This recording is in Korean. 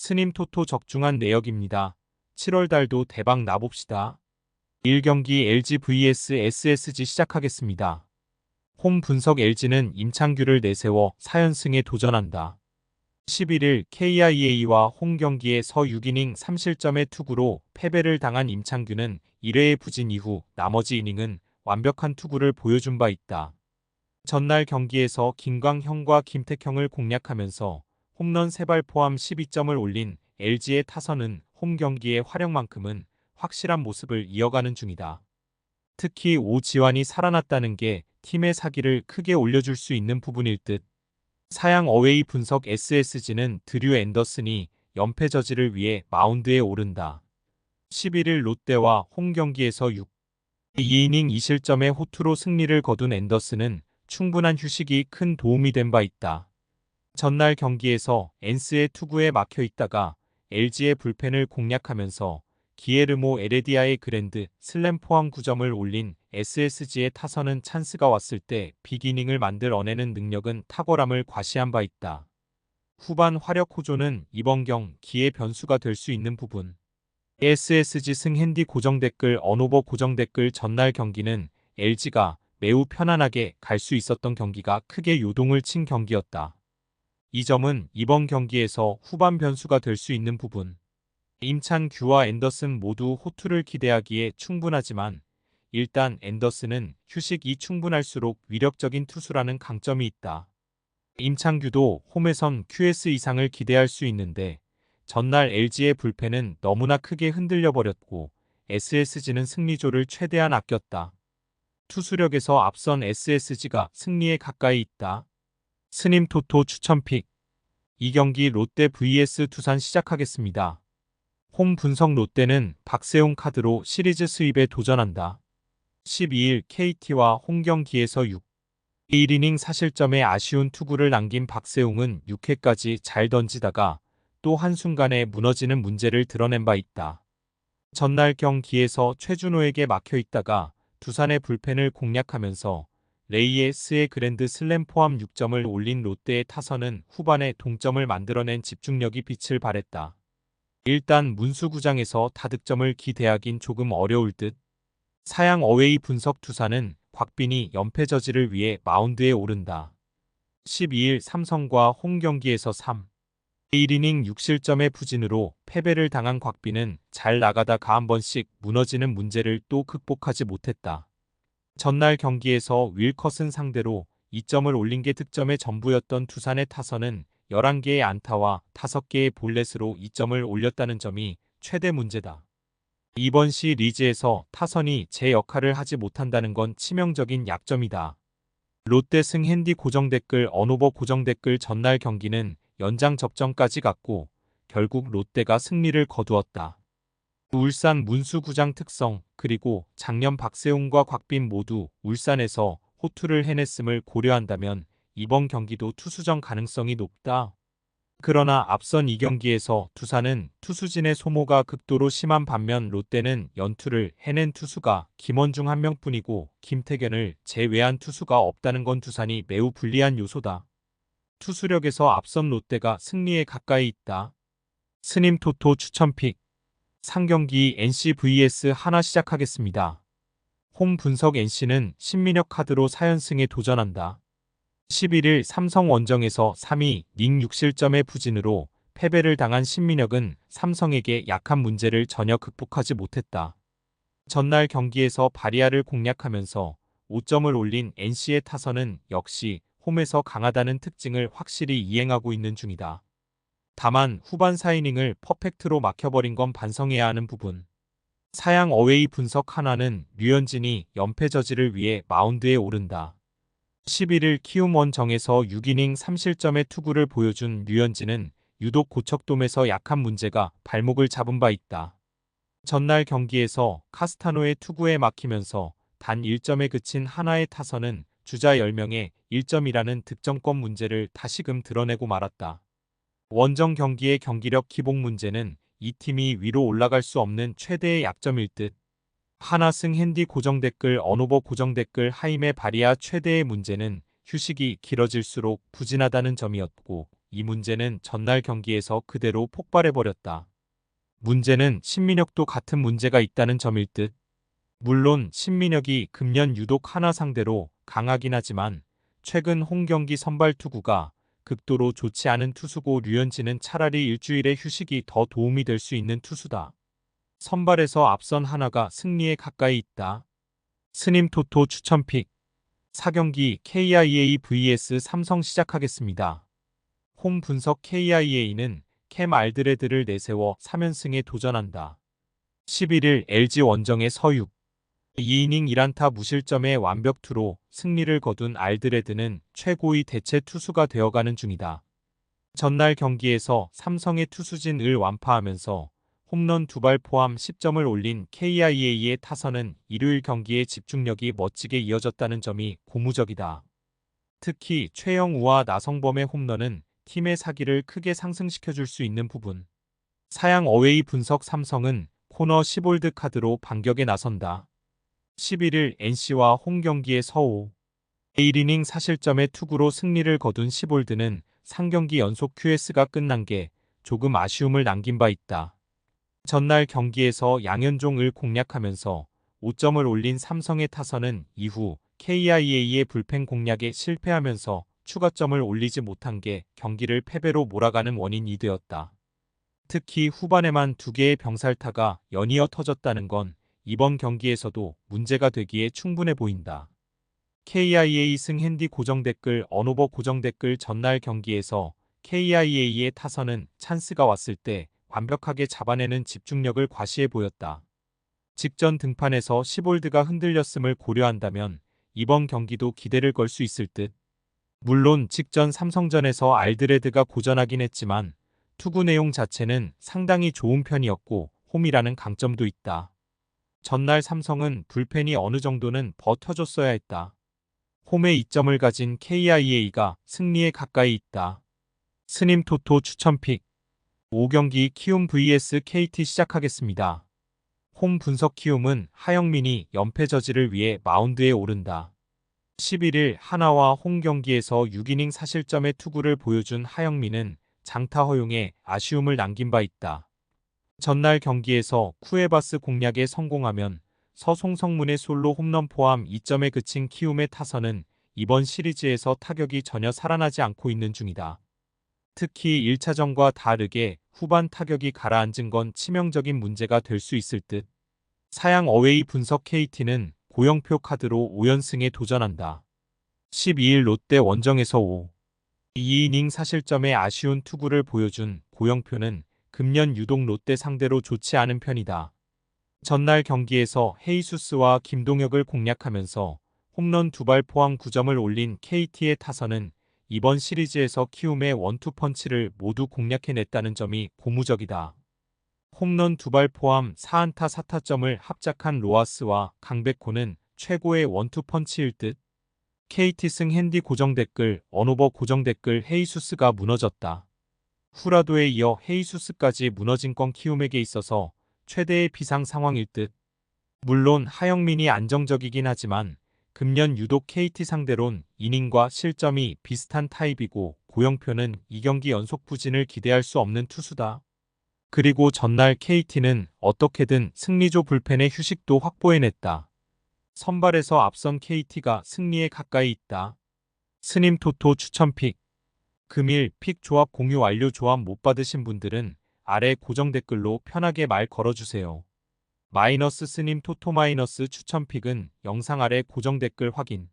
스님 토토 적중한 내역입니다. 7월 달도 대박 나봅시다. 1경기 LG vs SSG 시작하겠습니다. 홈 분석 LG는 임창규를 내세워 4연승에 도전한다. 11일 KIA와 홈 경기에서 6이닝 3실점의 투구로 패배를 당한 임창규는 1회의 부진 이후 나머지 이닝은 완벽한 투구를 보여준 바 있다. 전날 경기에서 김광형과 김택형을 공략하면서 홈런 3발 포함 12점을 올린 LG의 타선은 홈 경기의 활약만큼은 확실한 모습을 이어가는 중이다. 특히 오지환이 살아났다는 게 팀의 사기를 크게 올려줄 수 있는 부분일 듯. 사양 어웨이 분석 SSG는 드류 앤더슨이 연패 저지를 위해 마운드에 오른다. 11일 롯데와 홈 경기에서 2이닝 2실점의 호투로 승리를 거둔 앤더슨은 충분한 휴식이 큰 도움이 된 바 있다. 전날 경기에서 엔스의 투구에 막혀 있다가 LG의 불펜을 공략하면서 기에르모 에레디아의 그랜드 슬램 포함 9점을 올린 SSG의 타선은 찬스가 왔을 때 빅이닝을 만들어내는 능력은 탁월함을 과시한 바 있다. 후반 화력 호조는 이번 경기의 변수가 될 수 있는 부분. SSG 승 핸디 고정 댓글 언오버 고정 댓글 전날 경기는 LG가 매우 편안하게 갈 수 있었던 경기가 크게 요동을 친 경기였다. 이 점은 이번 경기에서 후반 변수가 될 수 있는 부분. 임찬규와 앤더슨 모두 호투를 기대하기에 충분하지만 일단 앤더슨은 휴식이 충분할수록 위력적인 투수라는 강점이 있다. 임창규도 홈에선 QS 이상을 기대할 수 있는데 전날 LG의 불펜은 너무나 크게 흔들려 버렸고 SSG는 승리조를 최대한 아꼈다. 투수력에서 앞선 SSG가 승리에 가까이 있다. 스님 토토 추천픽. 이 경기 롯데 vs 두산 시작하겠습니다. 홈 분석 롯데는 박세웅 카드로 시리즈 수입에 도전한다. 12일 KT와 홈 경기에서 1이닝 4실점의 아쉬운 투구를 남긴 박세웅은 6회까지 잘 던지다가 또 한순간에 무너지는 문제를 드러낸 바 있다. 전날 경기에서 최준호에게 막혀 있다가 두산의 불펜을 공략하면서 레이에스의 그랜드 슬램 포함 6점을 올린 롯데의 타선은 후반에 동점을 만들어낸 집중력이 빛을 발했다. 일단 문수구장에서 다득점을 기대하긴 조금 어려울 듯. 사양 어웨이 분석 두산은 곽빈이 연패 저지를 위해 마운드에 오른다. 12일 삼성과 홈 경기에서 1이닝 6실점의 부진으로 패배를 당한 곽빈은 잘 나가다가 한 번씩 무너지는 문제를 또 극복하지 못했다. 전날 경기에서 윌컷은 상대로 2점을 올린 게 득점의 전부였던 두산의 타선은 11개의 안타와 5개의 볼넷으로 2점을 올렸다는 점이 최대 문제다. 이번 시리즈에서 타선이 제 역할을 하지 못한다는 건 치명적인 약점이다. 롯데 승 핸디 고정 댓글 언오버 고정 댓글 전날 경기는 연장 접전까지 갔고 결국 롯데가 승리를 거두었다. 울산 문수구장 특성 그리고 작년 박세웅과 곽빈 모두 울산에서 호투를 해냈음을 고려한다면 이번 경기도 투수전 가능성이 높다. 그러나 앞선 2경기에서 두산은 투수진의 소모가 극도로 심한 반면 롯데는 연투를 해낸 투수가 김원중 한 명뿐이고 김태견을 제외한 투수가 없다는 건 두산이 매우 불리한 요소다. 투수력에서 앞선 롯데가 승리에 가까이 있다. 스님 토토 추천픽. 상경기 NC vs 하나 시작하겠습니다. 홈 분석 NC는 신민혁 카드로 4연승에 도전한다. 11일 삼성 원정에서 3이닝 6실점의 부진으로 패배를 당한 신민혁은 삼성에게 약한 문제를 전혀 극복하지 못했다. 전날 경기에서 바리아를 공략하면서 5점을 올린 NC의 타선은 역시 홈에서 강하다는 특징을 확실히 이행하고 있는 중이다. 다만 후반 4이닝을 퍼펙트로 막혀버린 건 반성해야 하는 부분. 사양 어웨이 분석 하나는 류현진이 연패 저지를 위해 마운드에 오른다. 11일 키움 원정에서 6이닝 3실점의 투구를 보여준 류현진은 유독 고척돔에서 약한 문제가 발목을 잡은 바 있다. 전날 경기에서 카스타노의 투구에 막히면서 단 1점에 그친 하나의 타선은 주자 10명에 1점이라는 득점권 문제를 다시금 드러내고 말았다. 원정 경기의 경기력 기복 문제는 이 팀이 위로 올라갈 수 없는 최대의 약점일 듯. 하나 승 핸디 고정 댓글 언오버 고정 댓글 하임의 바리아 최대의 문제는 휴식이 길어질수록 부진하다는 점이었고 이 문제는 전날 경기에서 그대로 폭발해버렸다. 문제는 신민혁도 같은 문제가 있다는 점일 듯. 물론 신민혁이 금년 유독 하나 상대로 강하긴 하지만 최근 홈경기 선발 투구가 극도로 좋지 않은 투수고 류현진은 차라리 일주일의 휴식이 더 도움이 될 수 있는 투수다. 선발에서 앞선 하나가 승리에 가까이 있다. 스님 토토 추천픽 4경기 KIA vs 삼성 시작하겠습니다. 홈 분석 KIA는 캠 알드레드를 내세워 3연승에 도전한다. 11일 LG 원정의 서육 2이닝 1안타 무실점의 완벽투로 승리를 거둔 알드레드는 최고의 대체 투수가 되어가는 중이다. 전날 경기에서 삼성의 투수진을 완파하면서 홈런 2발 포함 10점을 올린 KIA의 타선은 일요일 경기의 집중력이 멋지게 이어졌다는 점이 고무적이다. 특히 최영우와 나성범의 홈런은 팀의 사기를 크게 상승시켜줄 수 있는 부분. 사양 어웨이 분석 삼성은 코너 10홀드 카드로 반격에 나선다. 11일 NC와 홈 경기의 서호 1이닝 사실점의 투구로 승리를 거둔 10홀드는 3경기 연속 QS가 끝난 게 조금 아쉬움을 남긴 바 있다. 전날 경기에서 양현종을 공략하면서 5점을 올린 삼성의 타선은 이후 KIA의 불펜 공략에 실패하면서 추가점을 올리지 못한 게 경기를 패배로 몰아가는 원인이 되었다. 특히 후반에만 2개의 병살타가 연이어 터졌다는 건 이번 경기에서도 문제가 되기에 충분해 보인다. KIA 승 핸디 고정 댓글 언오버 고정 댓글 전날 경기에서 KIA의 타선은 찬스가 왔을 때 완벽하게 잡아내는 집중력을 과시해 보였다. 직전 등판에서 시볼드가 흔들렸음을 고려한다면 이번 경기도 기대를 걸 수 있을 듯. 물론 직전 삼성전에서 알드레드가 고전하긴 했지만 투구 내용 자체는 상당히 좋은 편이었고 홈이라는 강점도 있다. 전날 삼성은 불펜이 어느 정도는 버텨줬어야 했다. 홈에 이점을 가진 KIA가 승리에 가까이 있다. 스님 토토 추천픽 5경기 키움 vs KT 시작하겠습니다. 홈 분석 키움은 하영민이 연패 저지를 위해 마운드에 오른다. 11일 하나와 홈 경기에서 6이닝 사실점의 투구를 보여준 하영민은 장타 허용에 아쉬움을 남긴 바 있다. 전날 경기에서 쿠에바스 공략에 성공하면 서송성문의 솔로 홈런 포함 2점에 그친 키움의 타선은 이번 시리즈에서 타격이 전혀 살아나지 않고 있는 중이다. 특히 1차전과 다르게 후반 타격이 가라앉은 건 치명적인 문제가 될 수 있을 듯. 사양 어웨이 분석 KT는 고영표 카드로 5연승에 도전한다. 12일 롯데 원정에서 2이닝 사실점의 아쉬운 투구를 보여준 고영표는 금년 유독 롯데 상대로 좋지 않은 편이다. 전날 경기에서 헤이수스와 김동혁을 공략하면서 홈런 2발 포함 9점을 올린 KT의 타선은 이번 시리즈에서 키움의 원투펀치를 모두 공략해냈다는 점이 고무적이다. 홈런 2발 포함 4안타 4타점을 합작한 로하스와 강백호는 최고의 원투펀치일 듯. KT 승 핸디 고정 댓글 언오버 고정 댓글 헤이수스가 무너졌다. 후라도에 이어 헤이수스까지 무너진 건 키움에게 있어서 최대의 비상 상황일 듯. 물론 하영민이 안정적이긴 하지만 금년 유독 KT 상대론 이닝과 실점이 비슷한 타입이고 고영표는 2경기 연속 부진을 기대할 수 없는 투수다. 그리고 전날 KT는 어떻게든 승리조 불펜의 휴식도 확보해냈다. 선발에서 앞선 KT가 승리에 가까이 있다. 스님 토토 추천픽 금일 픽 조합 공유 완료. 조합 못 받으신 분들은 아래 고정 댓글로 편하게 말 걸어주세요. 마이너스 스님 토토 마이너스 추천픽은 영상 아래 고정 댓글 확인.